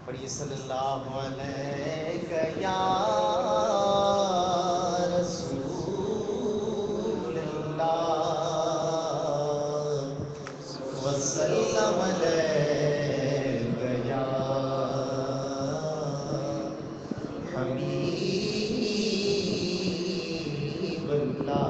پڑھیے صلی اللہ علیہ یا رسول اللہ وسلم علیہ یا حبیب اللہ.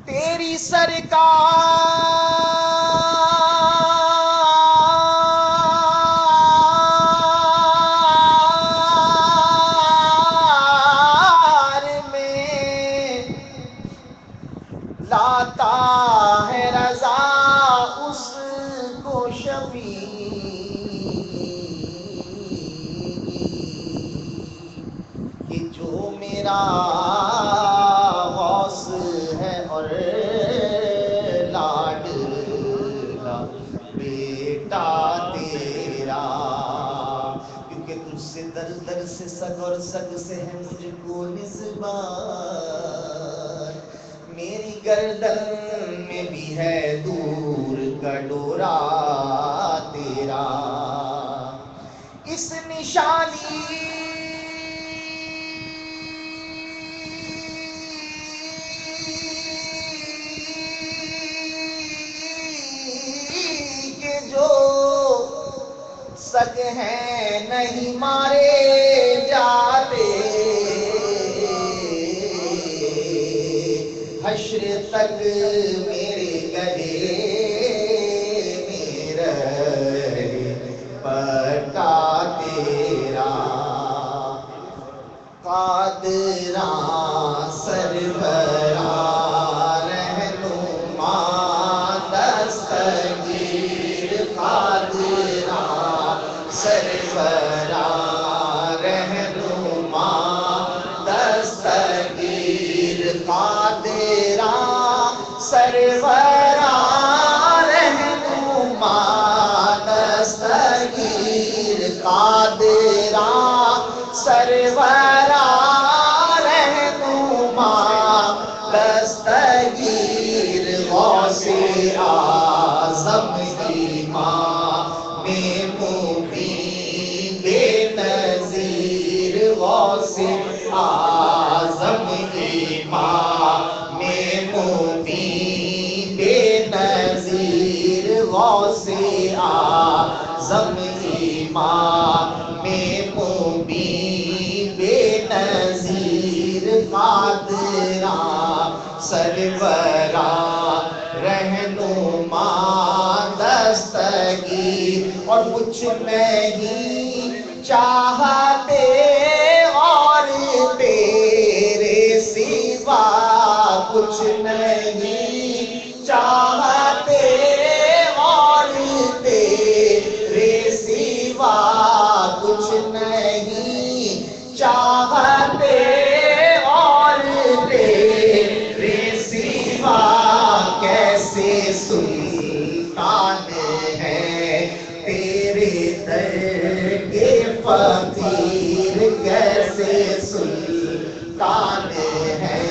تیری سرکار میں لاتا ہے رضا اس کو شفیع کہ جو میرا غوث ہے اور لاڈلا بیٹا تیرا. کیونکہ تجھ سے در در سے سگ اور سگ سے ہے مجھ کو نسبت. میری گردن میں بھی ہے دور کا ڈورا تیرا. اس نشانی کے جو سگ ہیں نہیں مارے جاتے. حشر تک میرے گلے میں رہے پٹا تیرا. قادراں سربراں رہنما دستگیر. قادراں سربراں رہنما دستگیر. قادراں سربراں رہنما دستگیر. قادراں سربراں رہنما دستگیر. غوث اعظم امام مبین بے نظیر. غوث اعظم امام مبین بے نظیر. غوث اعظم امام مبین بے نظیر. قادراں سربراں رہنما دستگیر. اور کچھ نہیں چاہتے اور تیرے سوا. کچھ نہیں چاہتے اور تیرے سوا. کچھ نہیں چاہتے اور تیرے سوا. کیسے سلطان ہے تیرے در کے فقیر. کیسے سلطان ہے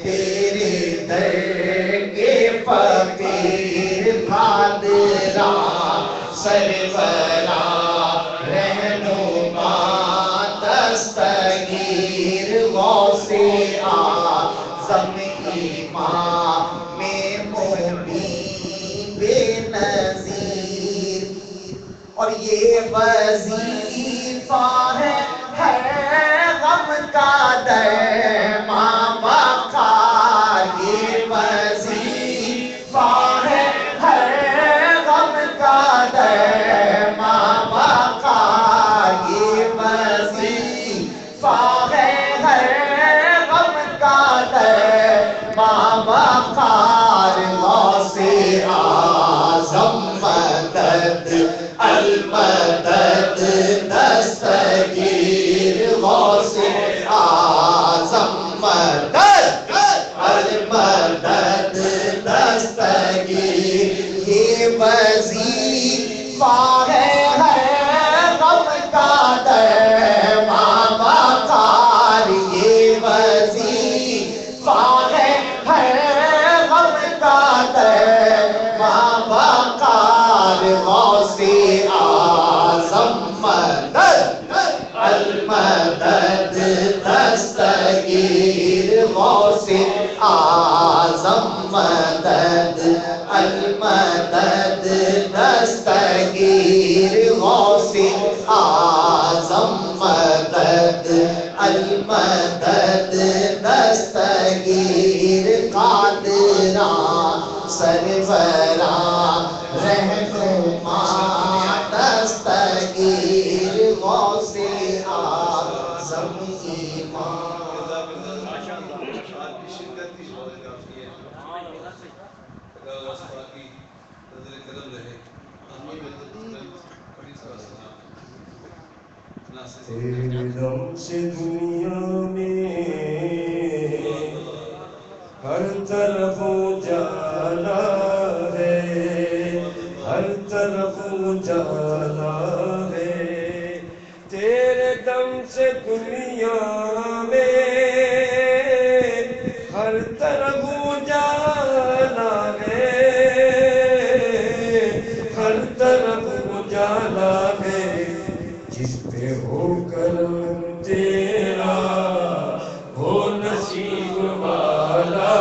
تیرے در کے فقیر. قادراں سربراں رہنما دستگیر. غوث اعظم امام مبین بے نظیر. اور یہ وظیفہ ہے غم کا درماں وقار. یہ وظیفہ ہے غم کا درماں وقار. یہ وظیفہ ہے غم کا درماں وقار. غوث اعظم مدد المدد دستگیر. غوث اعظم مدد المدد دستگیر. یہ وظیفہ ہے غم کا درماں وقار. یہ وظیفہ مدد دستگیر قادراں سربراں رہنما دستگیر غوث اعظم ایمان. تیرے دم سے دنیا میں ہر طرف اجالا ہے، ہر طرف اجالا ہے. تیرے دم سے دنیا میں ہر طرف اجالا ہے، ہر طرف اجالا ہے. جس پہ ہو کرم تیرا وہ نصیب والا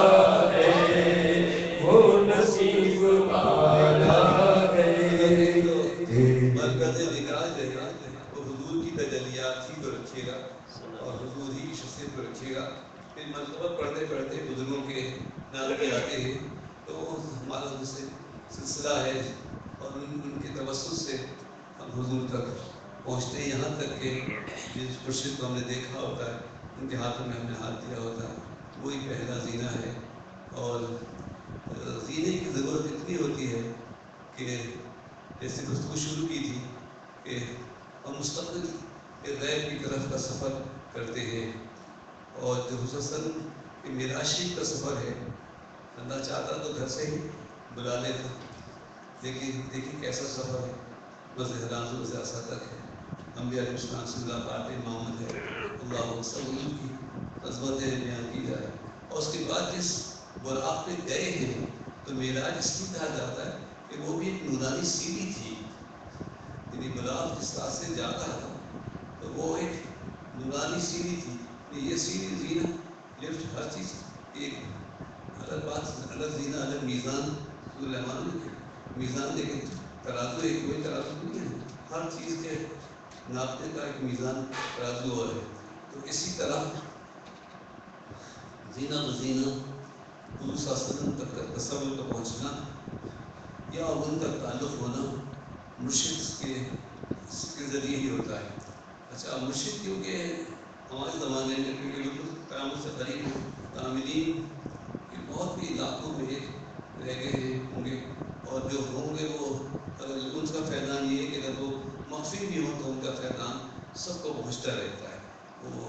ہے، وہ نصیب والا ہے. مرکز نگاہ جو ہے وہ حضور کی تجلیات ہی کو رکھے گا اور حضور ہی کی شخصیت کو رکھے گا. پھر مرتبہ پڑھتے پڑھتے بزرگوں کے نام کے آتے ہیں تو ہمارا ان سے سلسلہ ہے اور ان کے توسط سے ہم حضور تک پہنچتے ہیں، یہاں تک کہ جس مرشد کو ہم نے دیکھا ہوتا ہے ان کے ہاتھوں میں ہم نے ہاتھ دیا ہوتا ہے وہی پہلا زینہ ہے. اور زینے کی ضرورت اتنی ہوتی ہے کہ جیسے گفتگو شروع کی تھی کہ ہم مستقبل غیب کی طرف کا سفر کرتے ہیں اور جو خصوصاً معراج شریف کا سفر ہے اللہ چاہتا تو گھر سے ہی بلا لیتا، لیکن دیکھیں کیسا سفر ہے، مسجد حرام سے مسجد اقصی تک ہے. انبیاء علیہ السلام سے ملاقات امامت ہے، اللہ وسلم کی عظمتیں بیان کی جائے. اور اس کے بعد جس براق پہ گئے ہیں تو معراج اس لیے کہا جاتا ہے کہ وہ بھی ایک نورانی سیڑھی تھی، یعنی براق جس راستے سے جاتا تھا تو وہ ایک نورانی سیڑھی تھی. یہ سیڑھی زینہ لفٹ ہر چیز ایک الگ بات، الگ زینہ الگ میزان سلیمان میزان، لیکن ترازو ایک کوئی ترازو نہیں ہے، ہر چیز کے ناپنے کا ایک میزان ترازو اور ہے. تو اسی طرح زینہ بزینہ حضور صلی اللہ علیہ وسلم تک کا تصور کا پہنچنا یا ان تک تعلق ہونا مرشد کے ذریعے ہی ہوتا ہے. اچھا مرشد کیونکہ ہمارے زمانے میں کیونکہ بالکل قیامت سے قریب ہے، تعمیرین کے بہت بھی علاقوں میں رہ گئے ہوں گے اور جو ہوں گے وہ اگر ان کا فیضان یہ ہے کہ اگر وہ مخفی بھی ہوں تو ان کا فیضان سب کو پہنچتا رہتا ہے. وہ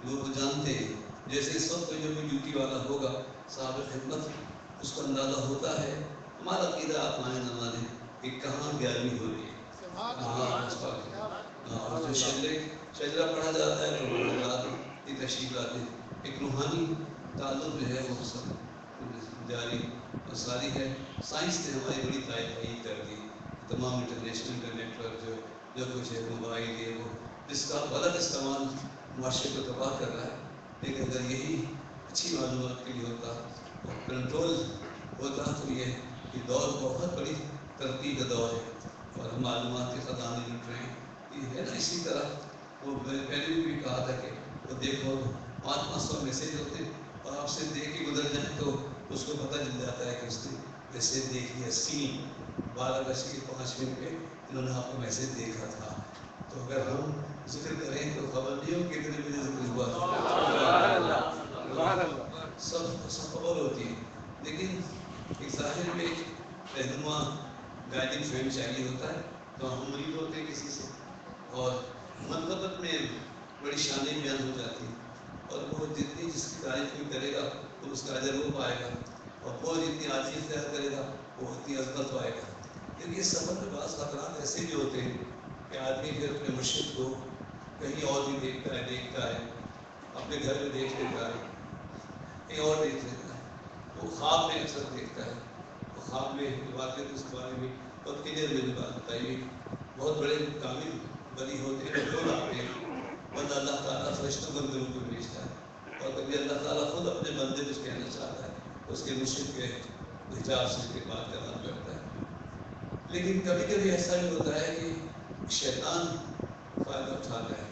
لوگ جانتے ہیں، جیسے اس وقت جو بھی ڈیوٹی والا ہوگا صاحب خدمت اس کو اندازہ ہوتا ہے. ہمارا عقیدہ آپ مانے نہ مانے کہ کہاں گیارہویں ہو رہی ہے، اور جو شجرا پڑھا جاتا ہے تو رات کی تشریف لاتے ہیں. ایک روحانی تعلق جو ہے وہ سب جاری اور ساری ہے. سائنس نے ہماری بڑی تائید کر دی، تمام انٹرنیشنل انٹرنیٹ پر جو کچھ ہے موبائل ہے وہ جس کا غلط استعمال معاشرے کو تباہ کر رہا ہے. لیکن اگر یہی اچھی معلومات کے لیے ہوتا اور کنٹرول ہوتا تو یہ دور بہت بڑی ترقی کا دور ہے اور ہم معلومات کے خزانے لٹ رہے ہیں. یہ ہے نا اسی طرح وہ پہلے بھی کہا تھا کہ وہ دیکھو 500 میسیج ہوتے ہیں اور آپ سے دیکھ کے گزر جائیں تو اس کو پتہ چل جاتا ہے کہ اس نے میسیج دیکھ لیا. 12:05 پہ انہوں نے آپ کو میسیج دیکھا تھا. تو اگر ہم ذکر کریں تو خبر نہیں ہو کتنے بجے ذکر ہوا، سب خبر ہوتی ہے. لیکن ایک ظاہر میں ایک رہنما گائیڈنگ فریم چاہیے ہوتا ہے. تو ہم مرید ہوتے ہیں کسی سے اور منقبت میں بڑی شانیں بیان ہو جاتی ہیں اور وہ جتنی جس کی تعریف کوئی کرے گا تو اس کا اجر وہ پائے گا اور وہ جتنی عاجزی اختیار کرے گا وہ اتنی عظمت پائے گا. لیکن اس سفر میں بعض خطرات ایسے بھی ہوتے ہیں کہ آدمی پھر اپنے مرشد کو کہیں اور بھی دیکھتا ہے اپنے گھر میں دیکھ لیتا ہے، کہیں اور دیکھ لیتا ہے، وہ خواب میں اکثر دیکھتا ہے. وہ خواب میں واقع اس کے بارے میں بہت کلیئر میں نے بات بتائی ہوئی. بہت بڑے کامل بلی ہوتے ہیں وہ خود آتے ہیں، بندہ اللہ تعالیٰ فرشتوں کو اندروں کو بھیجتا ہے اور کبھی اللہ تعالیٰ خود اپنے بندے کو کہنا چاہتا ہے اس کے مرشد کے حجاب سے کے بات کرنا کرتا ہے. لیکن کبھی کبھی ایسا بھی ہوتا ہے کہ شیطان فائدہ اٹھاتا ہے.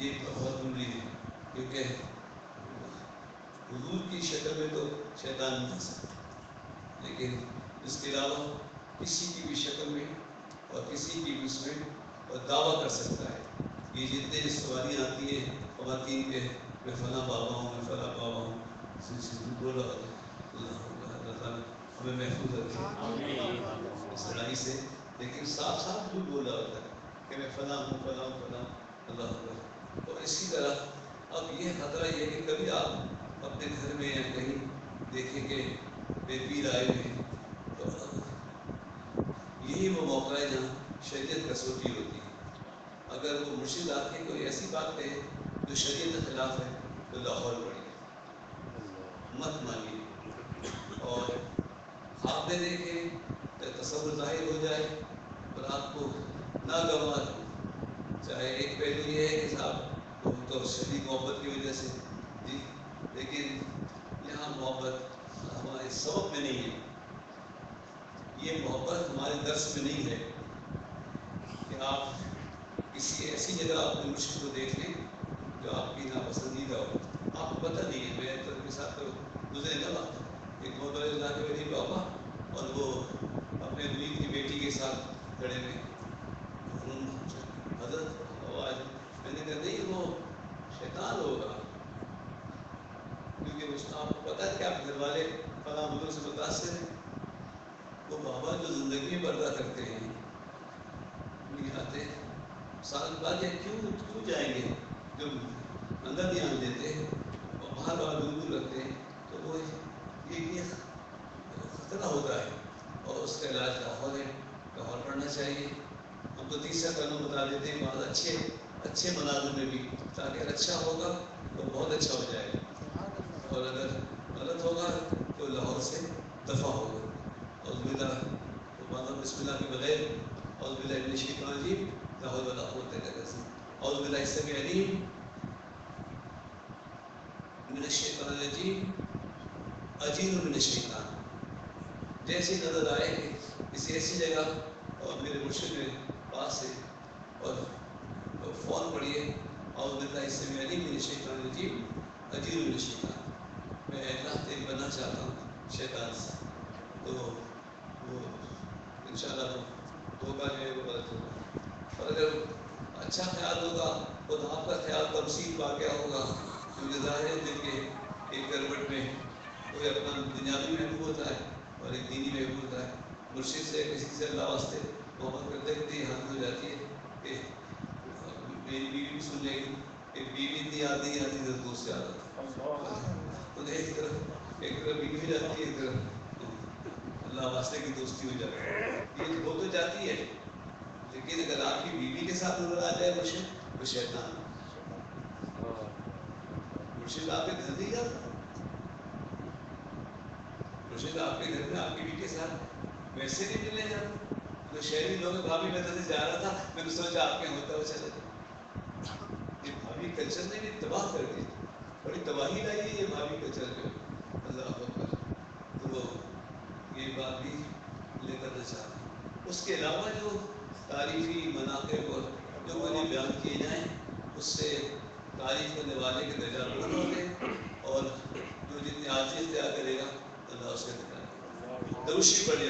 یہ بہت ضروری ہے، کیونکہ حضور کی شکل میں تو شیطان نہیں آ سکتا، لیکن اس کے علاوہ کسی کی بھی شکل میں اور کسی کی بھی اس میں دعویٰ کر سکتا ہے۔ یہ جتنے سواریاں آتی ہیں خواتین کے، میں فلاں بابا ہوں، میں فلاں بابا ہوں، بولا اللہ تعالیٰ ہمیں محفوظ رکھے اس لڑائی سے، لیکن صاف صاف جھوٹ بولا ہوتا ہے کہ میں فلاں ہوں فلاں ہوں فلاں، اللہ اکبر۔ تو اسی طرح اب یہ خطرہ یہ ہے کہ کبھی آپ اپنے گھر میں یا کہیں دیکھیں کہ بے پیر آئے ہوئے ہیں، تو یہی وہ موقع ہے جہاں شریعت کسوٹی ہوتی ہے۔ اگر وہ مرشد آ کے کوئی ایسی بات کہے جو شریعت کے خلاف ہے تو لاہور پڑی مت مانیے، اور خواب میں دیکھیں تو تصور ظاہر ہو جائے اور آپ کو ناگوار ہو، چاہے ایک پہلو یہ ہے کہ صاحب وہ تو شدید محبت کی وجہ سے جی، لیکن یہاں محبت ہمارے سبق میں نہیں ہے، یہ محبت ہمارے درس میں نہیں ہے کہ آپ کسی ایسی جگہ اپنے مرشد کو دیکھ لیں جو آپ کی ناپسندیدہ ہو، آپ کو پتہ نہیں ہے۔ میں تو میرے ساتھ گزرے نہ وقت ایک بہت بڑے اللہ کے ولی بابا اور وہ اپنے مرید کی بیٹی کے ساتھ کھڑے ہوئے، حضرت آواز میں نے کہا نہیں وہ شیطان ہوگا، کیونکہ اس آپ کو پتہ ہے کہ آپ گھر والے فلاں بزرگ سے متاثر ہیں۔ وہ بابا جو زندگی میں پردہ کرتے ہیں نہیں آتے، سال بعد کیوں جائیں گے، جو اندر دھیان دیتے اور باہر باہر دور رکھتے ہیں، تو وہ یہ خطرہ ہوتا ہے، اور اس کا علاج لاہور ہے، لاہور پڑھنا چاہیے۔ ہم تو تیسرا قانون بتا دیتے ہیں بعض اچھے مناظر میں بھی، تاکہ اچھا ہوگا تو بہت اچھا ہو جائے گا، اور اگر غلط ہوگا تو لاہور سے دفع ہوگا۔ اعوذ باللہ، تو بسم اللہ کے بغیر اعوذ باللہ من الشیطان الرجیم، لا حول ولا قوة الا باللہ، اعوذ باللہ السمیع العلیم من الشیطان الرجیم اجیر من الشیطان۔ جیسی نظر آئے کہ کسی ایسی جگہ اور میرے مرشد میں پاس ہے، اور فون پڑھیے اعوذ باللہ السمیع العلیم من الشیطان الرجیم اجیر من الشیطان، میں اللہ تیری بننا چاہتا ہوں شیطان سے، تو وہ انشاءاللہ دھوکہ جو ہے وہ غلط ہوگا۔ اور اگر اچھا خیال ہوگا خود آپ کا خیال تمثیل واقعہ ہوگا، کیونکہ ظاہر ہے دل کے ایک کروٹ میں کوئی اپنا دنیاوی محبوب ہوتا ہے اور ایک دینی محبوب ہوتا ہے۔ مرشد سے کسی سے اللہ واسطے محبت کرتے کرتے یہ حالت ہو جاتی ہے کہ میری بیوی بھی سن لے گی، ایک بیوی اتنی یاد نہیں آتی تو دوست سے عادت تو ایک طرف بیوی ہو جاتی ہے، ایک طرف اللہ واسطے کی دوستی ہو جاتی ہے، یہ ہو تو جاتی ہے، لیکن اگر آپ کی بیوی کے ساتھ نظر آ جائے مرشد تو شیطان، مرشد آپ کے گھر نہیں جاتا، مرشد آپ کے گھر میں آپ کی بیوی کے ساتھ ویسے نہیں ملنے جاتا۔ تو شہری لوگ بھابھی میں سے جا رہا تھا، میں نے سوچا آپ کے ہوتا ہو چلے، یہ بھابھی کلچر نے بھی تباہ کر دی، بڑی تباہی لائی ہے یہ بھابھی کلچر جو، اللہ اکبر۔ تو یہ بات بھی لے کرنا چاہتا ہوں۔ اس کے علاوہ جو تاریخی مناقب اور جو مجھے بیان کیے جائیں اس سے تعریف کرنے والے کے درجات بلند ہوتے ہیں، اور جو جتنی عاجزی اختیار کرے گا اللہ اس کے درجات درود شریف پڑھیے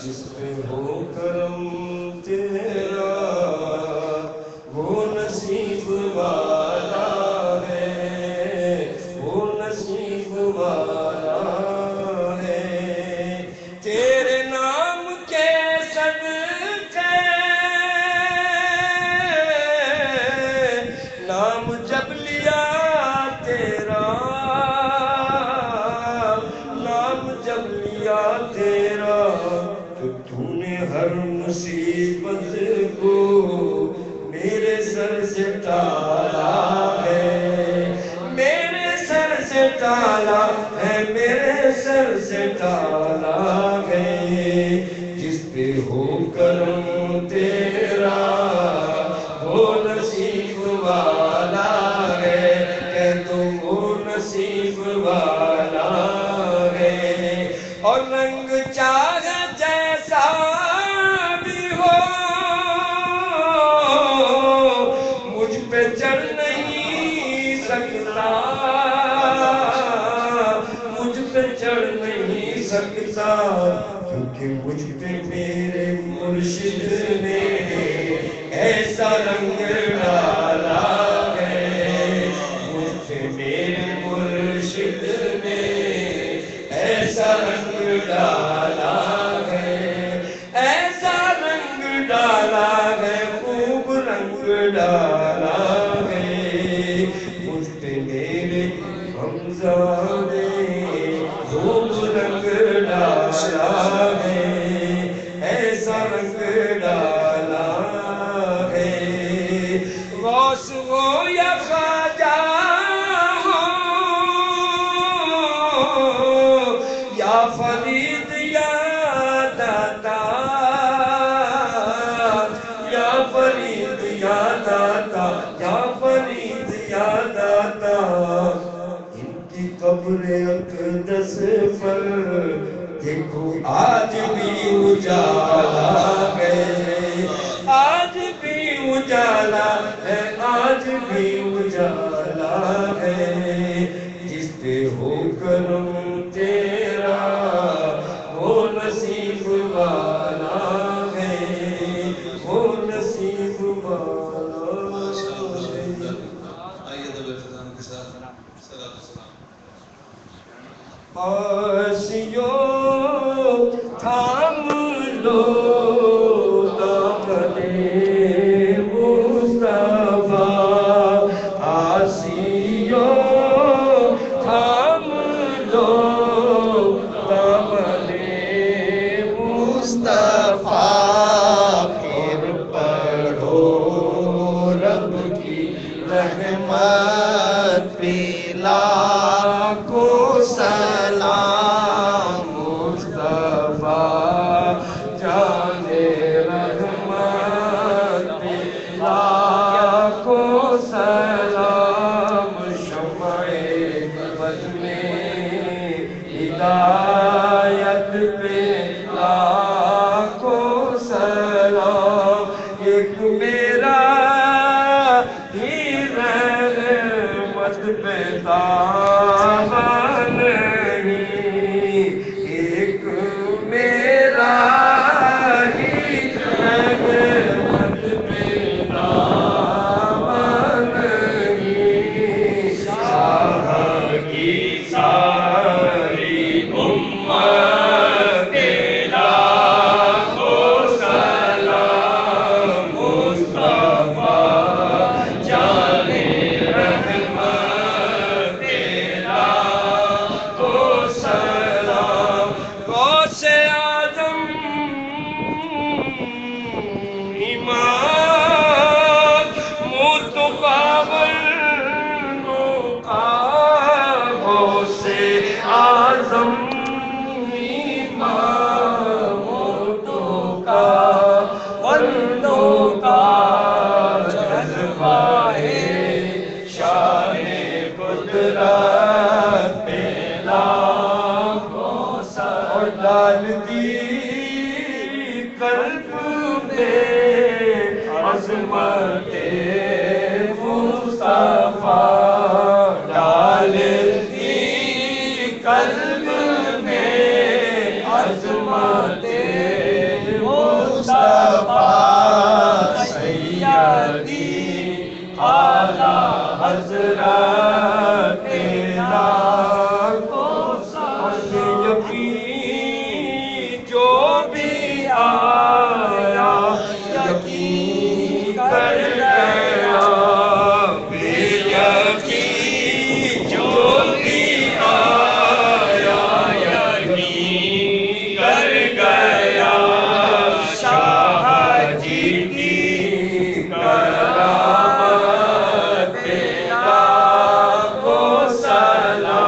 جس پہ ہو کرم تیرا وہ نصیب والا ہے، وہ نصیب والا ہے، تیرے نام کے صدقے نام جب لیا تیرا، نام جب لیا تیرا تو تو نے ہر مصیبت کو میرے سر سے ٹالا ہے، میرے سر سے ٹالا ہے، میرے سر سے ٹالا ہے، جس پہ ہو کرم تیرا وہ نصیب والا ہے، کہ تم وہ نصیب والا ہے، اور رنگ چاہے جیسا بھی ہو چڑھ نہیں سکتا، مجھ پہ چڑھ نہیں سکتا، کیونکہ مجھ پہ میرے مرشد نے ایسا رنگ ڈالا ہے، مجھ پہ میرے مرشد نے ایسا رنگ ڈالا ہے، ایسا رنگ ڈالا ہے، خوب رنگ ڈالا ہے، مجھ پہ میرے حمزہ نے خوب رنگ ڈالا ہے، ایسا رنگ ڈالا ہے، غوث ہو یا خواجہ ہو یا فرید یا داتا، یا فرید یا داتا، یا فرید یا داتا، ان کی قبر اقدس پر دیکھو آج بھی اجالا ہے، آج بھی اجالا ہے، آج بھی اجالا ہے، جس پہ ہو کرم تیرا وہ نصیب والا ہے، وہ نصیب والا ہے۔ آئیے دل افتتام کے ساتھ صلاۃ و سلام۔ آسیو تھام لو دامن مصطفیٰ، آسیو تھام لو دامن مصطفیٰ، پھر پڑھو رب کی رحمت پہ لاکھوں سلام، مصطفیٰ جان رحمت پہ لاکھوں سلام، شمع بد میں ہدایت پہ لاکھوں سلام، ایک میرا ہی رحمت پہ دامن نہیں، ایک میرا ہی رحمت پہ دامن نہیں، شاہ کی ساری امت کے لاکھوں سلام، مصطفیٰ جان رحمت پہ لاکھوں سلام، غوث اعظم امام متقابل غوث اعظم امام متقابل کا جذبہ ہے، شان قدرت پہ لاکھوں سلام، اور ڈال دی قلب میں عظمت مصطفیٰ، ڈال دی قلب میں عظمت مصطفیٰ، سیدی اعلیٰ حضرت لاکھوں سلام، یقین جو بھی آیا یقین کر گیا، بے یقین جو بھی آیا یقین کر گیا، شاہ جی کی کرامت پہ لاکھوں سلام،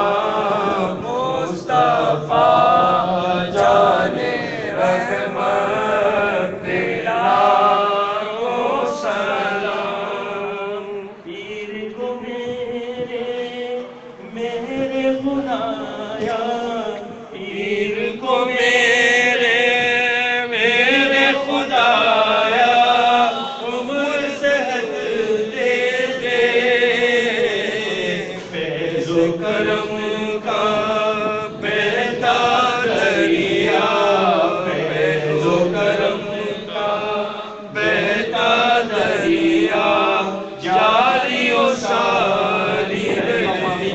کرم کا بہتا دریا، فیض و کرم کا بہتا دریا، جاری و ساری رہی.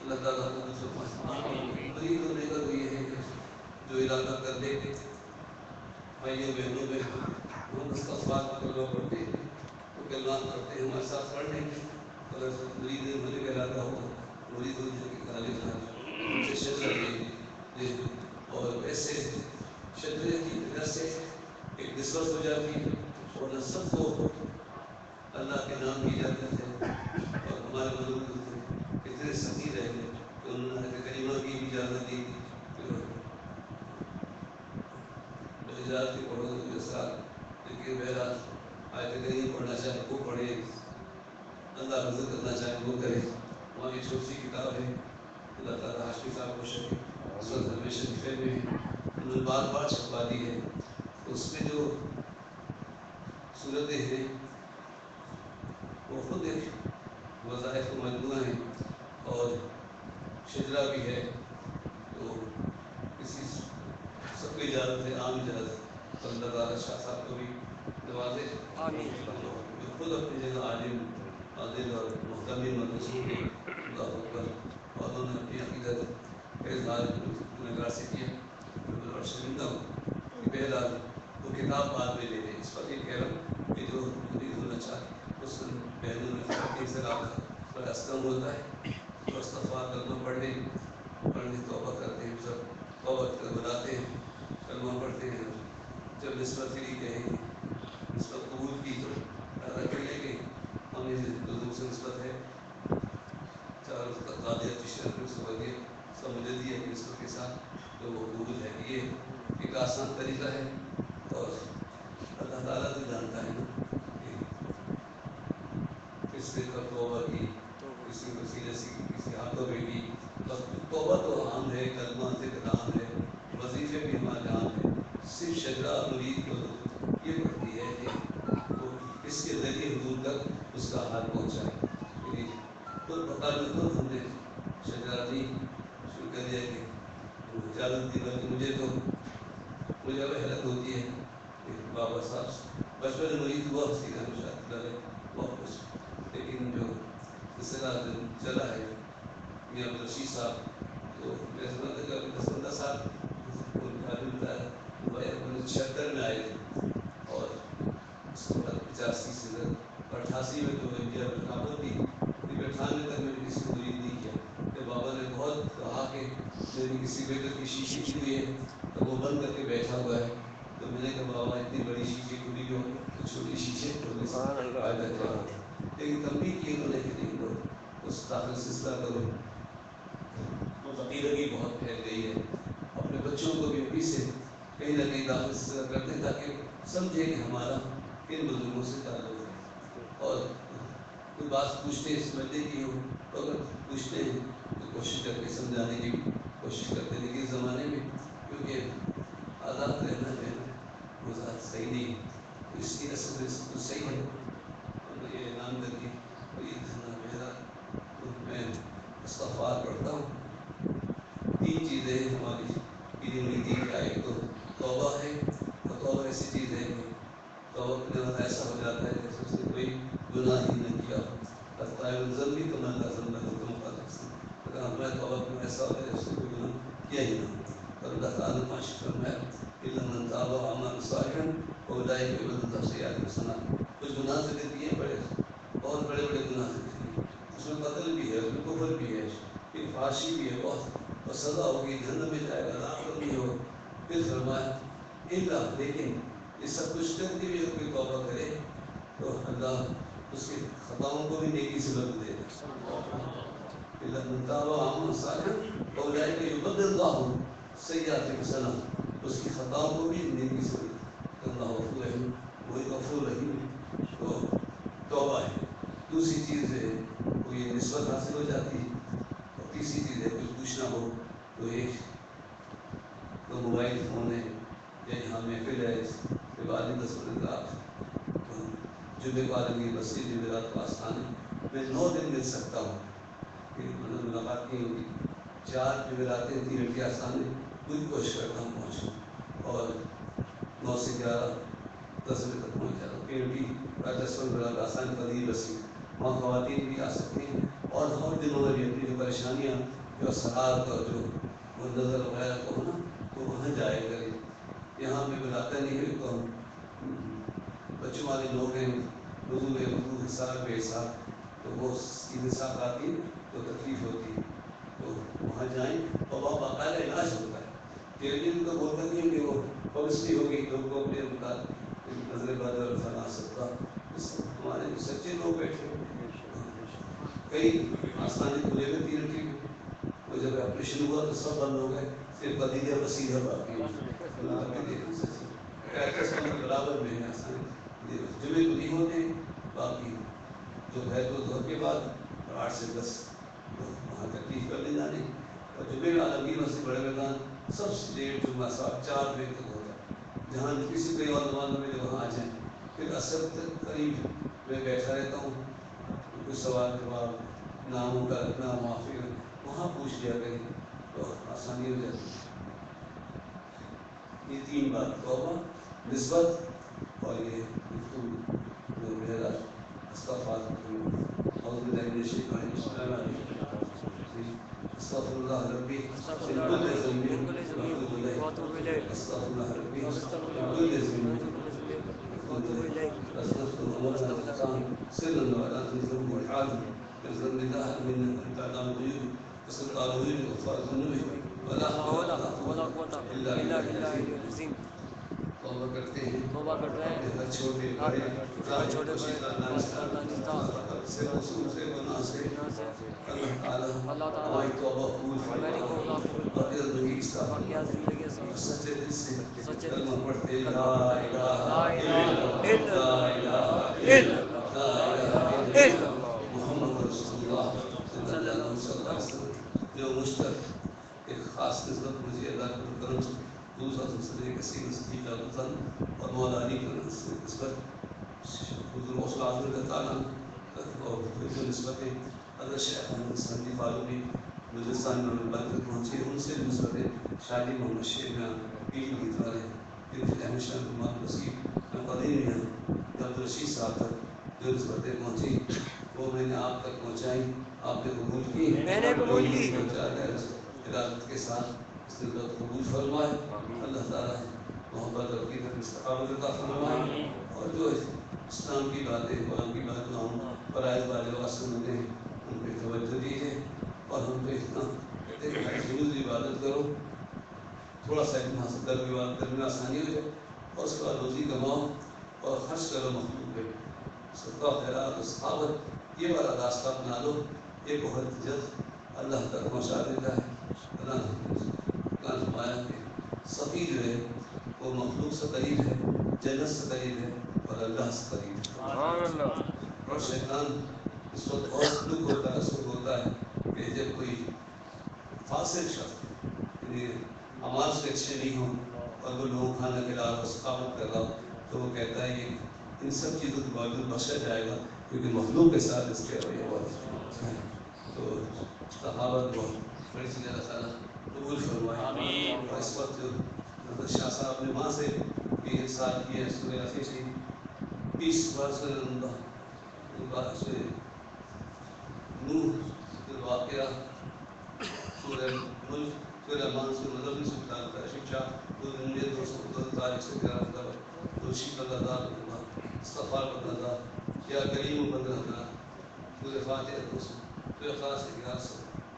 اللہ تعالیٰ کو مریض ہونے کا تو یہ ہے کہ جو ارادہ کر لے بھائیوں بہنوں میں ہم استغفار کلمہ پڑھتے ہیں تو کلمات پڑھتے ہیں ہمارے ساتھ پڑھنے کے اگر مریض ہونے کا ارادہ ہو مریض ہونے کے غالب ان سے شجرہ لے اور ایسے شجرے کی وجہ سے ایک نسبت ہو جاتی ہے اور نسبت کو اللہ کے نام کی جاتے تھے اور ہمارے بزرگ اتنے سخی رہے کہ انہوں نے کریمہ کی بھی اجازت دی اجازت کی پڑھو کے ساتھ لیکن بہرحال آیت کریم پڑھنا چاہے وہ پڑھے اللہ رضا کرنا چاہے وہ کرے. ہماری چھوٹی کتاب ہے اللہ تعالیٰ حاشمی صاحب کو شریف اس وقت ہمیشہ شریفے میں انہوں نے بار بار چھپا دی ہے. اس میں جو صورتیں ہیں وہ خود ایک وظائف و مجموعہ ہیں اور شجرا بھی ہے تو کسی سب کو اجازت ہے عام اجازت اللہ تعالیٰ شاہ صاحب کو بھی نوازے جو خود اپنی جگہ عالم عادل اور محتمل مدرسوں کے اللہ اکبر اور انہوں نے اپنی عقیدت کا اظہار گنہگار سے کیا اور شرمندہ ہوں کہ بہرحال وہ کتاب بعد میں لے لیں. اس پر یہ کہہ رہا ہوں کہ جو مریض ہونا چاہے اس میں بہنوں میں فرق کے انسلام کا کم ہوتا ہے تو استغفار کلمہ پڑھنے توبہ کرتے ہیں سب توبہ بناتے ہیں کلمہ پڑھتے ہیں جب نسبت کے لیے کہیں گے نسبت قبول کی تو پیدا کر لیں گے ہمیں بزرگ سے نسبت ہے چار قادیت تشریف سعودیہ سب مجھے دیا کہ نسبت کے ساتھ تو وہ قبول ہے. یہ ایک آسان طریقہ ہے اور اللہ تعالیٰ تو جانتا ہے نا کہ کس نے کب توبہ کی کسی وسیلے سے کسی ہاتھوں میں کی. توبہ تو عام ہے کلمہ ذکر عام ہے وظیفے بھی ہمارے عام ہے. صرف شجرا مرید کو یہ پڑتی ہے کہ وہ اس کے ذریعے حضور تک اس کا حال پہنچائے. خود بتا میں خود ہم نے شجرا نہیں شروع کر دیا کہ اجازت دی بلکہ مجھے اب حیرت ہوتی ہے کہ بابا صاحب بچپن میں مرید ہوا اس کی ہمیشہ بہت کچھ لیکن جو سلسلہ چلا ہے میاں عبدالرشید صاحب تو میں سنا تھا کہ ابھی 10-15 سال ان کا بھی بتایا 1976 میں آئے تھے اور اس کے بعد 85 سے 88 میں تو انڈیا میں رقابت تھی لیکن 98 تک میں نے کسی کو مرید نہیں کیا. کہ بابا نے بہت کہا کہ میری کسی بیٹر کی شیشی کی ہوئی ہے تو وہ بند کر کے بیٹھا ہوا ہے تو میں نے کہا بابا اتنی بڑی شیشے کھلی ہو تو چھوٹی شیشے کھولنے سے فائدہ کیا ہو. لیکن تنبیہ کی انہوں نے کہ نہیں کرو اس داخل سلسلہ کرو. عقیدگی بہت پھیل گئی ہے اپنے بچوں کو بھی ابھی سے کہیں نہ کہیں داخل سلسلہ کرتے ہیں تاکہ سمجھے کہ ہمارا کن بزرگوں سے تعلق ہے. اور کوئی بات پوچھتے ہیں سمجھنے کی ہو تو اگر پوچھتے ہیں تو کوشش کر کے سمجھانے کی بھی کوشش کرتے ہیں. لیکن اس زمانے میں کیونکہ آزاد رہنا جو ہے نا وہ ذات صحیح نہیں ہے اس کی اصل میں سب کچھ صحیح ہے. ہم نے یہ اعلان کر کے کوئی دھرنا میرا میں استغفار پڑھتا ہوں. 3 چیزیں ہیں ہماری پیری مریدی کیا ایک تو توبہ ہے اور توبہ ایسی چیز ہے کہ توبہ کرنے والا ایسا ہو جاتا ہے جیسے اس نے کوئی گناہ ہی نہ کیا ہو. الزم بھی کمال لازم نہ ہو اگر ہمارے توبہ میں ایسا ہو جائے اس نے کوئی گناہ کیا ہی نہ ہو. اور اللہ تعالیٰ نے فرمایا کہ من تاب وعمل صالحا فاولئک یبدل سیئاتہم حسنات کچھ گناہ سے دیتی ہیں بڑے بہت بڑے بڑے گناہ سے دیتی ہیں، اس میں قتل بھی ہے، اس میں کفر بھی ہے، پھر فحاشی بھی ہے بہت، اور سزا ہوگی، جہنم میں جائے گا، عذاب نہیں ہو۔ پھر فرمایا اللہ، لیکن یہ سب کچھ کر کے بھی اگر کوئی توبہ کرے تو اللہ اس کے خطاؤں کو بھی نیکی سے بدل دے گا۔ إلا من تاب وعمل صالحا فأولئك يبدل الله سيئاتهم حسنات، اس کی خطاؤں کو بھی نیکی سے بدل، اللہ غفور رحیم، وہی غفور رحیم ہے۔ تو توبہ ہے۔ دوسری چیز ہے کوئی نسبت حاصل ہو جاتی ہے، اور تیسری چیز ہے کچھ پوچھنا ہو تو ایک تو موبائل فون ہے یا یہاں محفل ہے، اس کے بعد 10 منٹ رات جمعے کو عالمی بسی جمعرات کو آستان ہے، میں 9 دن مل سکتا ہوں، پھر ملاقات نہیں ہوگی، 4 جمعراتیں 3 گھنٹے آستان ہے، پوری کوشش کرتا ہوں پہنچوں، اور 9 سے 11 10 بجے تک پہنچ جاتا ہوں، پھر بھی 10-15 آستان قدیر بسی، وہاں خواتین بھی آ سکتی ہیں، اور دنوں میں بھی اپنی جو پریشانیاں جو اثرات اور جو وہ نظر وغیرہ کو ہو نا تو وہاں جائے کریں، یہاں پہ بلاتا نہیں ہے تو بچوں والے لوگ ہیں، وضو ہے وضو، حساب ہے حساب، تو وہ سیدھے ساتھ آتی ہے تو تکلیف ہوتی ہے، تو وہاں جائیں اور وہاں باقاعدہ علاج ہوتا ہے، ٹیلیویژن تو بولتا نہیں ہے کہ وہ پبلسٹی ہوگی، لوگ کو اپنے نظر بد اور فنا سکتا، ہمارے سچے لوگ بیٹھے کئی آسانی کھلے ہوئے 3 گھنٹے میں، وہ جب آپریشن ہوا تو سب بند ہو گئے، صرف قدیجہ وسیلہ باقی برابر میں ہے آسانی، جمعے کو نہیں ہوتے، باقی جو ہے تو دور کے بعد 8 سے 10 تو وہاں تکلیف کرنے جانے، اور جمعے میں عالمگیر مسجد بڑے میدان سب سے لیٹ جمعہ 4 بجے تک ہوتا ہے، جہاں کسی کوئی اور نماز میں وہاں آ جائیں، پھر عصر تک قریب میں بیٹھا رہتا ہوں، کچھ سوال جواب ناموں کا رکھنا معافی وہاں پوچھ لیا کریں تو آسانی ہو جاتی ہے۔ یہ 3 بات توبہ، نسبت اور یہ گفتگو جو میرا استغفار اعوذ باللہ من الشیطان الرجیم، استغفر اللہ ربی من كل ذنب واتوب الیہ، استغفر اللہ ربی من كل ذنب واتوب الیہ، استغفر رمضان الرمضان سرا وعلانية والحال بالذنب الله من انت علام الغيوب وسلطان الغيوب وغفار الذنوب ولا حول ولا قوة الا بالله العظیم۔ توبہ کرتے ہیں اپنے ہر چھوٹے بڑے ظاہر و دانستہ سے قصور سے گناہ سے، اللہ تعالیٰ ہماری توبہ قبول فرما، باقی زندگی استغفر، سچے دل سے کلمہ پڑھتے لا الہ الا اللہ محمد رسول اللہ صلی اللہ علیہ وسلم، جو مشتق ایک خاص نسبت مجھے اللہ کے کرم سے دوسرا سلسلے کثیر نسبی کا وطن اور مولا علی کا نسبت حضور غوث اعظم کا تعلق، اور پھر جو نسبتیں حضرت شیخ احمد سندی فاروقی بلوچستان میں بن کر پہنچے، ان سے نسبتیں شادی محمد شیخ میں پیر گیت والے، پھر احمد شاہ محمد وسیع میں قدیم میں عبدالرشید صاحب تک جو نسبتیں پہنچی وہ میں نے آپ تک پہنچائی، آپ نے قبول کی، میں نے قبول کی، ارادت کے ساتھ اس نے قبول فرمائے، اللہ تعالیٰ محبت اور عقیدت میں استقامت عطا فرمائے، اور جو اسلام کی باتیں قرآن کی باتیں ہم فرائض والے بات سنتے ہیں ان پہ توجہ دیجیے، اور ہم پہ اتنا کہتے ہیں کہ روز عبادت کرو، تھوڑا سا علم حاصل کرو، عبادت کرنے میں آسانی ہو جائے، اور اس کے بعد روزی کماؤ اور خرچ کرو مخلوق پہ، صدقہ خیرات و سخاوت یہ والا راستہ اپنا لو، یہ بہت جلد اللہ تک پہنچا دیتا ہے۔ اللہ فرمایا کہ سخی جو ہے وہ مخلوق سے قریب ہے، جنت سے قریب ہے، اور اللہ سے قریب ہے، اور شیطان اس وقت بہت دکھ ہوتا ہے، اس وقت ہوتا ہے کہ جب کوئی فاسق شخص یعنی اعمال سے اچھے نہیں ہوں اور وہ لوگوں کھانا کھلا رہا ہو، سخاوت کر رہا ہو، تو وہ کہتا ہے کہ ان سب چیزوں کے باوجود بخشا جائے گا کیونکہ مخلوق کے ساتھ اس کے رویہ بہت ہے، تو سخاوت بہت بڑی چیز اللہ تعالیٰ قبول فرمائے، اور اس وقت جو حضرت شاہ صاحب نے وہاں سے یہ ارسال کیا ہے سورہ یاسین کی 20 برس سے نوح پھر واقعہ سورہ ملک سورہ مان سورہ مدد سورہ شکشا 2 تاریخ سے 11 مرشد اللہ استغفار اللہ یا کریم اللہ پورے فاتحہ دوست پورے خاص اجلاس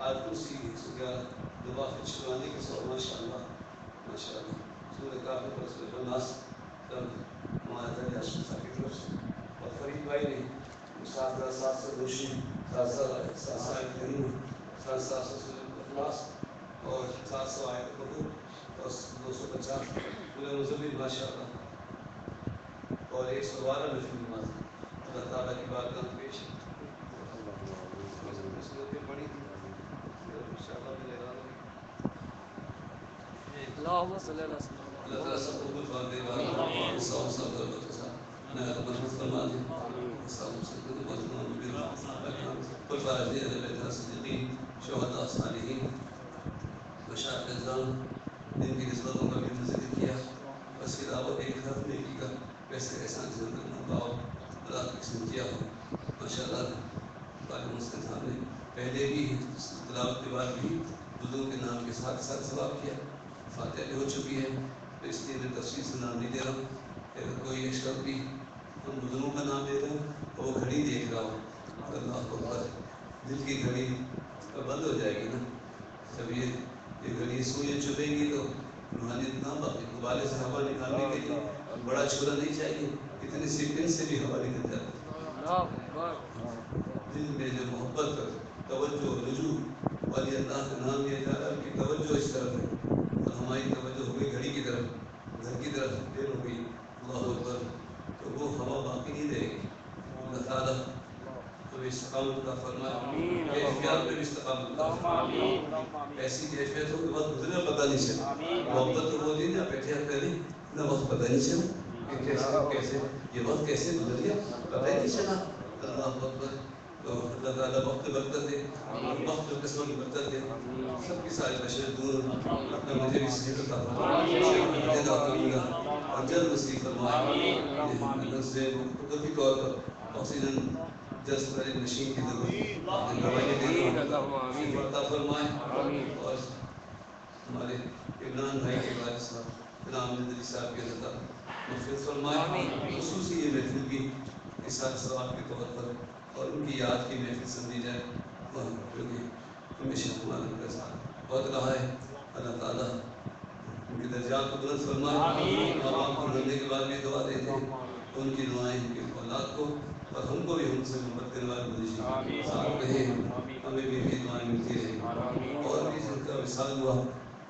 آج کرسی 111 دعا پھر شکرانے کے سو ماشاء اللہ سورہ کافر پر سورہ الناس ہمارا دریا شمسا کی طرف سے اور فرید بھائی نے 7,700 روشنی 7,700 کریم 7,700 سورہ اخلاص اور 700 آیت قبول اور 250 پورے مزمل ماشاء اللہ اور 112 نفل نماز اللہ تعالیٰ کی بارگاہ میں پیش صورتیں پڑھی تھی انشاءاللہ میرے ارادہ میں اللهم صل على سيدنا اللہ تعالیٰ سب کو کچھ بات دے گا سب برکت کے ساتھ میں محفوظ فرما دے سب کو مظلوم بھی پر فارض ہے اللہ صدیقین شہداء صالحین مشائخ اعظام جن کی نسبتوں کا بھی ذکر کیا بس کی دعوت ایک حرف نیکی کا ویسے احسان سے نہ پاؤ اللہ کی قسم کیا ہو ماشاء اللہ قائم مسلم صاحب نے پہلے بھی تلاوت کے بعد بھی بزرگ کے نام کے ساتھ ساتھ ثواب کیا فاتحہ بھی ہو چکی ہے تو اس لیے میں تفصیل سے نام نہیں دے رہا ہوں اگر کوئی ایک شخص بھی ہم بزرگوں کا نام دے رہے ہیں اور وہ گھڑی دیکھ رہا ہو اللہ اکبر دل کی گھڑی بند ہو جائے گی نا جب یہ گھڑی سوئیں چلیں گی تو روحانیت نہ باقی غبارے سے ہوا نکالنے کے لیے بڑا چھوڑا نہیں چاہیے اتنی سیکنڈ سے بھی ہوا نکل جاتی ہے دل میں جو محبت توجہ رجوع والی اللہ کا نام لیا جا رہا ہے کہ توجہ اس طرف ہے اور ہماری توجہ ہو گئی گھڑی کی طرف گھر کی طرف دیر ہو گئی اللہ اکبر تو وہ ہوا باقی نہیں رہے گی اللہ تعالیٰ تو استقامت کا فرمائے کیفیات میں بھی استقامت کا فرمائے ایسی کیفیت ہو کہ وقت گزرے پتہ نہیں چلا محبت تو ہوتی نا بیٹھے پہلے نہ وقت پتہ نہیں چلا کہ کیسے یہ وقت کیسے گزر گیا پتہ ہی نہیں چلا اللہ اکبر تو اللہ تعالیٰ وقت برکت دے وقت قسمت کی برکت دے سب کی ساری بشر دور اپنا مجھے بھی صحیح عطا فرمائے اور جلد نصیب فرمائے سے قدرتی طور پر آکسیجن جذب کرے مشین کی ضرورت عطا فرمائے اور ہمارے عمران بھائی کے والد صاحب غلام ندوی صاحب کے اللہ مغفرت فرمائے خصوصی یہ محفل کی احسان ثواب کے طور پر اور ان کی یاد کی محفل سمجھی جائے کیونکہ ہمیشہ ہمارا ان کا ساتھ بہت رہا ہے اللہ تعالیٰ ان کے درجات کو بلند فرمائے آپ کو رہنے کے بعد بھی دعا دیتے ہیں ان کی دعائیں ان کی اولاد کو اور ہم کو بھی ہم سے محبت کرنے والے بندشی ساتھ رہے ہمیں بھی دعائیں ملتی رہے اور بھی جن کا وصال ہوا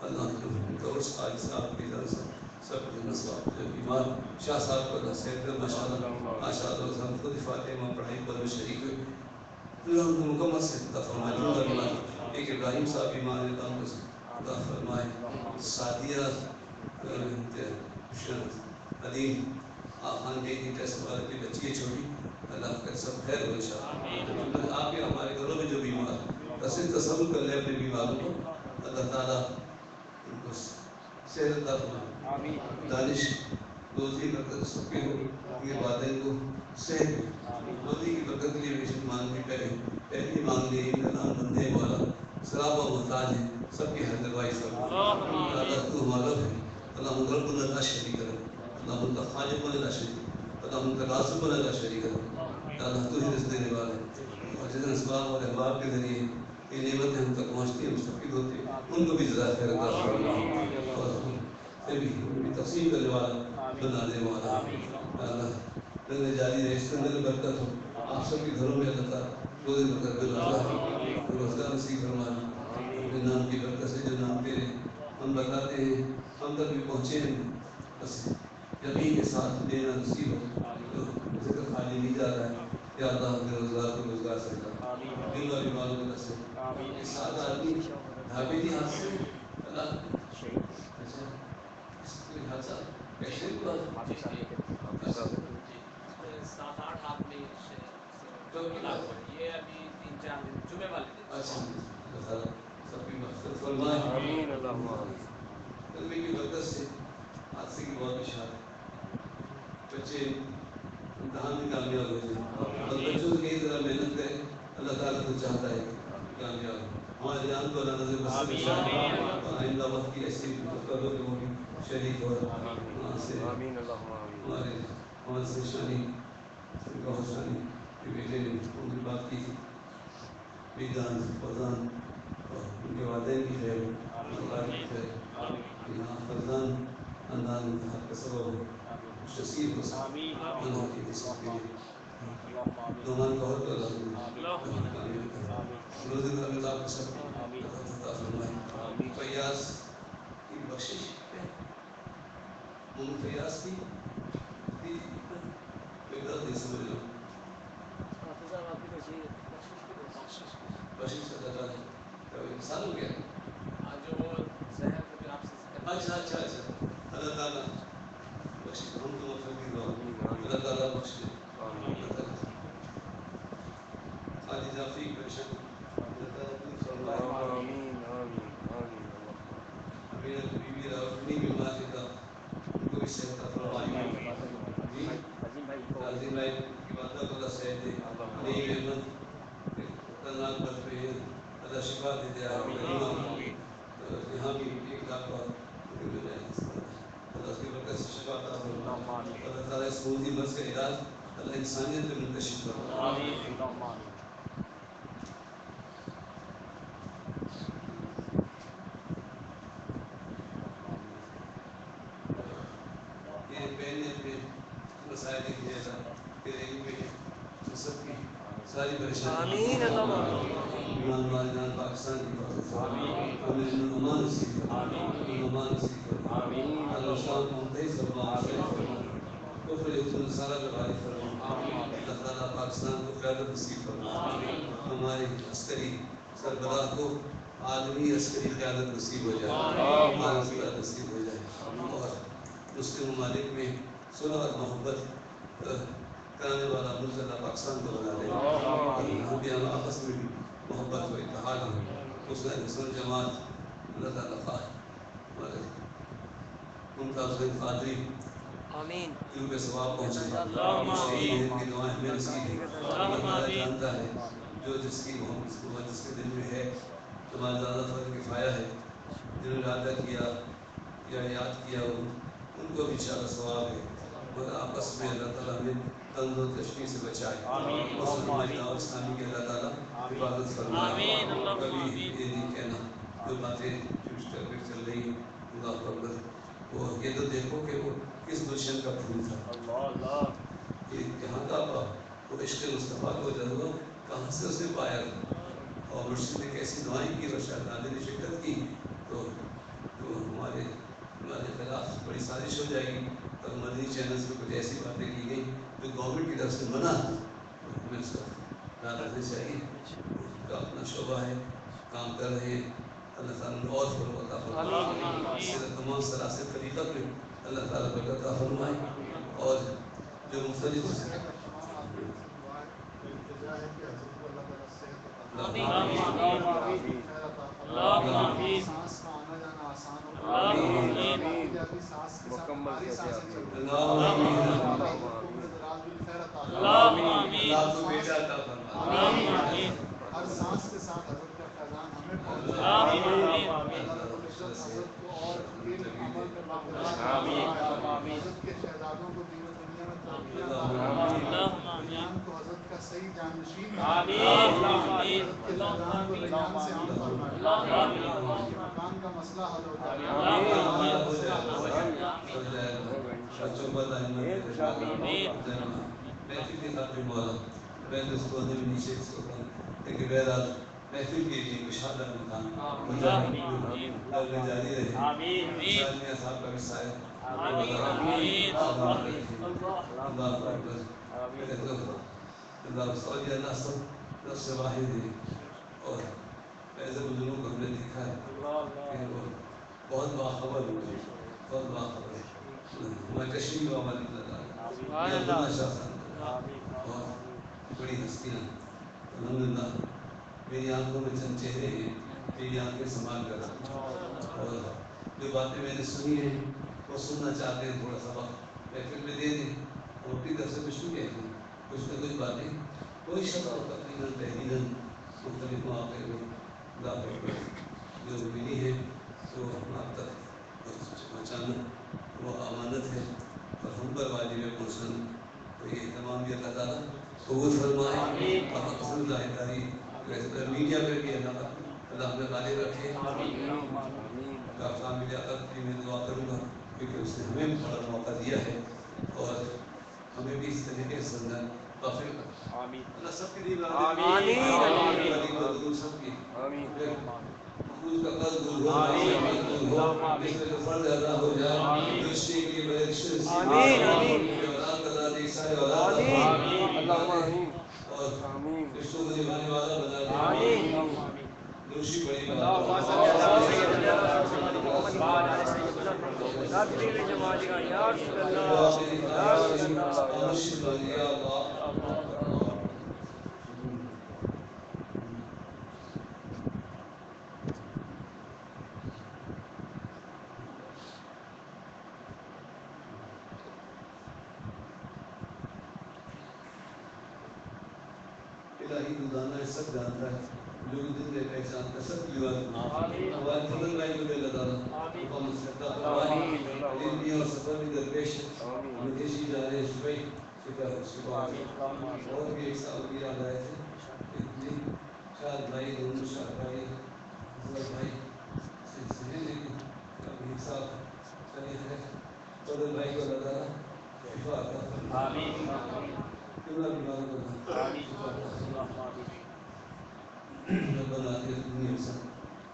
اللہ ان کا عرص قائد صاحب کی طرف سے سب صاحب جو بیمار شاہ صاحب کو اللہ صحت کر ماشاء اللہ ہم خود فاتحہ پڑھائی پر میں شریک ہوئے اللہ ان کو مکمل سے عطا فرمائے ایک ابراہیم صاحب بیمار ہے اللہ کو عطا فرمائے سعدیہ عدیم خان کے ٹیسٹ والے کی بچی ہے چھوٹی اللہ کا سب خیر ہو انشاءاللہ آپ کے ہمارے گھروں میں جو بیمار تصور کر لیں اپنے بیماروں کو اللہ تعالیٰ ان کو صحت عطا فرمائے دانش روزی برکت سب کے ہو یہ والدین کو صحت روزی کی برکت کے لیے بیشک مانگنی پہلی مانگ لی ان کا نام بندے والا سراب و محتاج ہے سب کی ہر دوائی سب اللہ تو ہمارا ہے اللہ رب لا شریک ہے اللہ خالق لا شریک اللہ رازق لا شریک ہے اللہ تو ہی رزق دینے والا ہے اور جن اسباب اور احباب کے ذریعے یہ نعمتیں ہم تک پہنچتی ہیں مستفید ہوتی ہیں ان کو بھی جزائے خیر عطا فرمائے اور پھر بھی تقسیم کرنے والا بنانے والا اللہ رنگ جاری رہے اس کے اندر برکت ہو آپ سب کے گھروں میں اللہ تعالیٰ روزے برکت روزگار نصیب فرمانا اپنے نام کی برکت سے جو نام تیرے ہم بتاتے ہیں ہم تک بھی پہنچے ہیں بس یقین کے ساتھ دینا نصیب ہو تو ذکر خالی نہیں جا رہا ہے یا اللہ اپنے روزگار کو روزگار سے دل والی والوں کو دس یہ 7 آدمی ڈھابے کی ہاتھ سے اللہ اچھا اس کوئی حادثہ کیسے ہوا 7-8 آدمی یہ ابھی 3-4 دن جمعے والے دن اچھا اللہ تعالیٰ سب کی مغفرت فرمائے آمین اللہم کلمے کی برکت سے حادثے کی بہت اشارہ بچے امتحان میں کامیاب ہو جائیں اور بچوں سے ذرا محنت کریں اللہ تعالیٰ تو چاہتا ہے کامیاب ہمارے جان کو اللہ نظر بس اور آئندہ وقت کی ایسی کرو کہ وہ بھی شریک اور ہمارے محمد سنشانی گوہر شانی کے بیٹے نے ان کی بات کی تھی بیدان فضان اور ان کے والدین کی خیر اللہ کی خیر یہاں فرزان انداز انتخاب کا سبب ہو شسیر ہو اللہ کی نصرت کے لیے نعمان گوہر کو اللہ روز اللہ کو سب عطا فرمائے فیاض کی بخشش فیاض کی کوئی غلط نہیں سمجھ لو بخشش کا درجہ سال ہو گیا اچھا اچھا اچھا اللہ تعالیٰ بخش ہم تو مفرد دعا اللہ تعالیٰ بخش دے خالی جعفری پریشان اللہ تعالیٰ دور فرمائے امین بیوی راوی بیمار ہے ان کو بھی صحت عطا فرمائے عظیم بھائی کی والدہ کو اللہ صحت دے نئی احمد خطرناک بد پہ اللہ شفا دے دے یہاں بھی 1 لاکھ بار اللہ اس کی برکت سے شفا عطا فرمائے اللہ تعالیٰ اس موذی مرض کا علاج اللہ انسانیت پہ منتشر فرمائے یہ بہن نے اپنے مسائل لکھ دیا تھا کہ ریلی میں سب کی ساری پریشانی ایمان والدان پاکستان کی حفاظت فرمائے امن امان نصیب فرمائے امان نصیب فرمائے اللہ اسلام کو منتہی فرمائے کفر یہود نصارہ کا غالب فرمائے اللہ تعالیٰ پاکستان کو قیادت نصیب فرمائے ہمارے عسکری سربراہ کو عالمی عسکری قیادت نصیب ہو جائے عالمی قیادت نصیب ہو جائے اور مسلم ممالک میں صلح اور محبت کرانے والا ملک اللہ پاکستان کو بنا دے ہم بھی آپس میں بھی محبت و اتحاد ہو حسن جماعت اللہ تعالیٰ خواہ ہمارے ممتاز قادری آمین دل پہ ثواب پہنچے شہید کی دعائیں ہمیں نصیب ہے اللہ تعالیٰ جانتا ہے جو جس کی محبت جس کے دل میں ہے تمہارا زیادہ فرض کفایہ ہے جنہوں نے ارادہ کیا یا یاد کیا ان کو بھی انشاءاللہ ثواب ہے مگر آپس میں اللہ تعالیٰ ہمیں طنز و تشبیہ سے بچائے اور ہماری دعوت اسلامی کی اللہ تعالیٰ حفاظت فرمائے کبھی یہ نہیں کہنا جو باتیں چل رہی اللہ اکبر وہ یہ تو دیکھو کہ وہ کس گلشن کا پھول تھا یہ کہاں کا وہ عشق مصطفیٰ کو جذبہ کہاں سے اس نے پایا تھا اور مرشد نے کیسی دعائیں کی اور شاید نادر نے شرکت کی تو ہمارے خلاف بڑی سازش ہو جائے گی اور مدنی چینلز پہ کچھ ایسی باتیں کی گئی جو گورنمنٹ کی طرف سے منع ہمیں اس کا خیال رکھنا چاہیے ان کا اپنا شعبہ ہے کام کر رہے ہیں اللہ تعالیٰ نے اور فروغ عطا فرمائے تمام سراسر طریقت میں اللہ تعالیٰ برکت عطا فرمائے اور جو مختلف ہر سانس کے ساتھ حضرت کا فیضان ہمیں پہنچے حضرت کو اور عمل میں باقرار حضرت کے شہزادوں کو دین و دنیا میں ترقی عطا ریان کو حضرت کا صحیح جانشین حضرت کے فیضان کو ریان سے عام فرمائے مکان کا مسئلہ حل ہو جائے محفل کے لیے کشادہ مکان جاری رہے سالمیہ صاحب کا بھی سایہ اللہ سعودی اللہ سب نفس واحد ہے اور ایسے بزرگوں کو ہم نے دیکھا ہے کہ وہ بہت باخبر ہوئے بہت باخبر ہے ہمارے کشمیر کا ہمارے اللہ شاہ بہت بڑی ہستیاں الحمدللہ میری آنکھوں میں چند چہرے ہیں میری آنکھیں سنبھال کر اور جو باتیں میں نے سنی ہیں وہ سننا چاہتے ہیں تھوڑا سا وقت محفل میں دے دیں ہم اپنی طرف سے کچھ نہیں کہتے ہیں کچھ نہ کچھ باتیں کوئی شخص تقریباً تحریراً مختلف مواقع میں جو ملی ہے وہ ہم آپ تک پہنچانا وہ امانت ہے اور ہم تو یہ تمام بھی اللہ تعالیٰ قبول فرمائے اور حسن ظاہرداری میڈیا پہ بھی اللہ ہمیں غالب رکھے. کافی ملے اللہ میں دعا کروں گا کیونکہ اس نے ہمیں بڑا موقع دیا ہے اور ہمیں بھی اس طریقے سے سمجھا کافی اللہ سب کے لیے سب کی اس کا قرض دور ہو اس میں جو فرض ادا ہو جائے رشتے کے لیے بڑے رشتے اولاد کا دے سارے اولاد اور رشتوں کو نبھانے والا بنا دے دوشی بڑی الہی دودانا ہے سب جانتا ہے لوگ دن میں پہچانتا ہے سب کی بات فضل بھائی کو بھی اللہ تعالیٰ مقام سکتا فرمائے دن بھی اور سفر بھی درپیش ہمیں دیشی جا رہے ہیں شفا اور بھی ایک سال بھی یاد آئے تھے شاید بھائی دونوں شاید بھائی حضرت بھائی سے ہیں لیکن ابھی ایک سال چلے ہیں فضل بھائی کو اللہ تعالیٰ شفا عطا فرمائے ربنا آتنا في الدنيا حسنة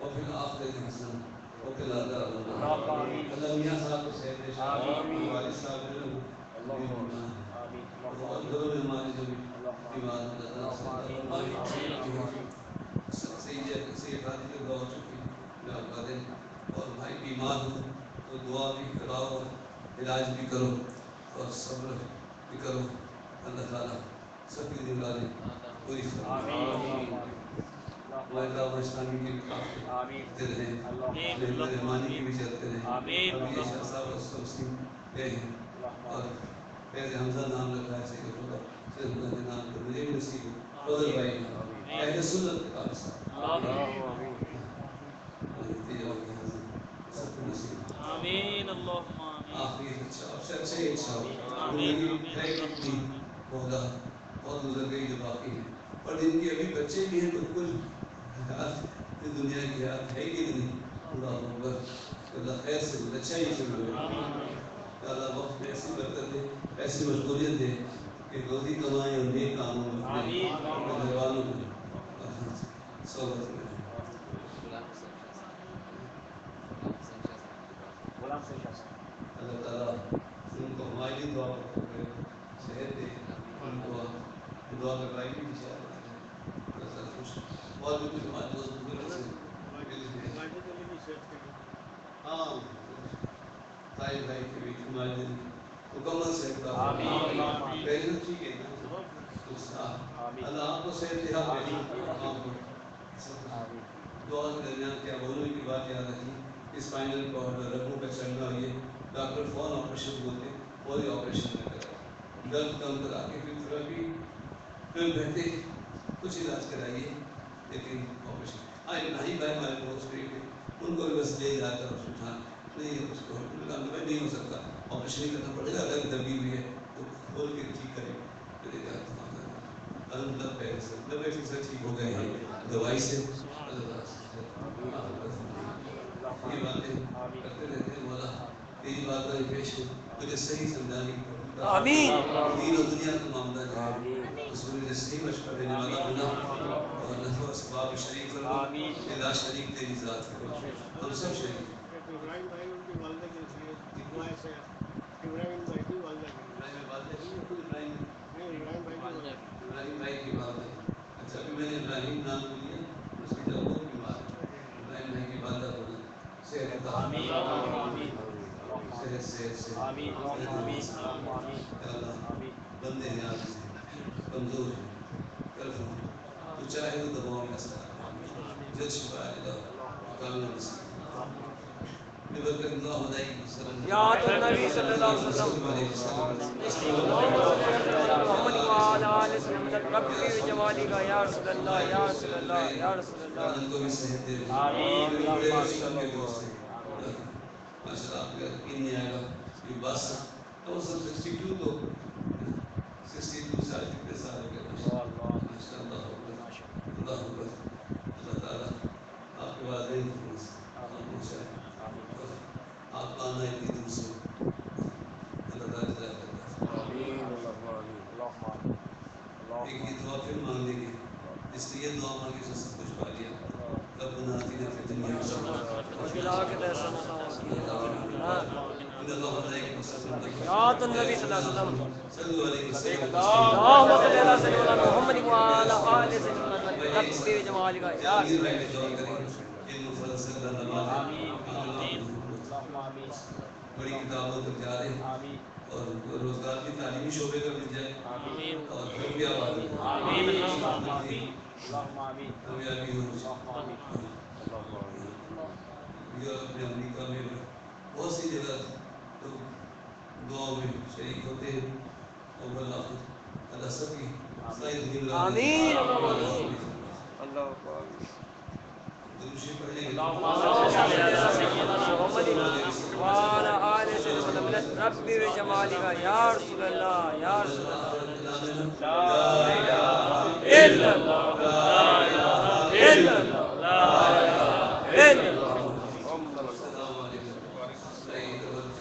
وفي الآخرة حسنة وقنا عذاب النار. اللہ میاں صاحب کو صحت دے والد صاحب نے اور گھروں میں ہمارے جو بھی بیمار اللہ صحیح فاتح کے دعا چکی میں آپ کا دیں اور بھائی بیمار ہو تو دعا بھی کراؤ اور علاج بھی کرو اور صبر بھی کرو. اللہ تعالیٰ سب کی نگرانی پوری فرمائے. ہمارے اسلامی کی بھی کرتے رہیں مہربانی کی بھی چلتے رہیں. ابھی یہ شاہ صاحب مسلم گئے ہیں اور فیض حمزہ نام رکھا ہے سید اللہ کے نام پر مجھے بھی نصیب ہو فضل بھائی اہل سنت کے پاس سب کو نصیب آمین اللہم آمین. آخری اچھا اب سے اچھا ہی اچھا ہو زندگی ہے کتنی بہت بہت گزر گئی جو باقی ہے اور جن کے ابھی بچے بھی ہیں تو کل دنیا کی یاد ہے کہ نہیں. اللہ اکبر اللہ خیر سے اچھا ہی شروع ہے. اللہ وقت میں ایسی برکت دے ایسی مشغولیت دے کہ روزی کمائیں اور نیک کاموں میں اپنے گھر والوں میں صحبت میں اللہ تعالیٰ ان کو ہماری دعا کرے صحت دے ان کو دعا کروائی بھی اللہ تعالیٰ خوش اور بھی کچھ ہمارے دوست بزرگ سے ہاں طاہر بھائی کے بھی ہمارے مکمل صحت کا پہلے تو ٹھیک ہے نا اللہ آپ کو صحت دے آپ کو دعا کے درمیان کیا بولوں کی بات یاد رکھی اسپائنل کارڈ رگوں کا چلنا یہ ڈاکٹر فون آپریشن بولتے فوری آپریشن میں کرائے درد کم کرا کے پھر تھراپی پھر بہتے کچھ علاج کرائیے لیکن آپریشن نہیں بھائی ہمارے دوست بھی ان کو بھی بس لے جاتا ہے سلطان نہیں اس کو نہیں ہو سکتا آپریشن ہی کرنا پڑے گا اگر دبی ہوئی ہے تو کھول کے ٹھیک کرے الحمد للہ 90% ٹھیک ہو گئے ہیں دوائی سے. یہ باتیں کرتے رہتے ہیں مولا تیری بات کا پیش ہو مجھے صحیح سمجھانے کی آمین دین و دنیا کا معاملہ جو ہے اس میں مجھے صحیح مشورہ دینے والا بنا اور نفع اسباب شریک کرو الہ شریک تیری ذات کرو ہم سب شریک ابراہیم بھائی ان کی والدہ کے دعائیں سے ابراہیم بھائی کی والدہ کی ابراہیم بھائی کی والدہ اچھا ابھی میں نے ابراہیم نام لیا اس کی طرف بہت بیمار ابراہیم بھائی کی والدہ بولا صحت بندے ہیں آج کمزور ہیں طرف تو چاہے تو دباؤ میں اثر جل شفا ہے کامل نصیب ببرکت اللہ علیہ یا نبی صلی اللہ علیہ وسلم محمد وعلى آل محمد رب جمالی کا یا رسول اللہ یا رسول اللہ یا رسول اللہ ان کو بھی صحت دے آمین ماشاء اللہ آپ کا یقین نہیں آئے گا یہ بس تو 62 تو 62 سال کتنے سال ہو گئے ماشاءاللہ اللہ اکبر اللہ تعالیٰ آپ کے والدین کو پہنچائے اور آپ کا آنا اتنی دور سے اللہ تعالیٰ جزائے خیر۔ ایک یہ دعا پھر مانگ لیں گے اس لیے یہ دعا مانگے تو سب کچھ پا لیا ربنا آتنا فی الدنیا حسنہ وفی الآخرۃ حسنہ وقنا عذاب النار ان اللہ وملائکتہ یصلون یا النبی صلی اللہ علیہ وسلم صلوا علیہ وسلم اللهم صل على سيدنا محمد وعلى آل سيدنا محمد رب بجمالك يا بڑی کتابوں تک جا رہے ہیں اور روزگار کی تعلیمی شعبے کا مل جائے اور گھر بھی آباد ہو کامیابی ہو یورپ میں امریکہ میں بہت سی جگہ لوگ دعاؤں میں شریک ہوتے ہیں اور اللہ سب کی آمین اللہ درود پڑھیں گے وعلى آل سيدنا محمد رب بجمالك يا رسول الله يا رسول الله لا إله إلا الله لا إله إلا الله لا إله إلا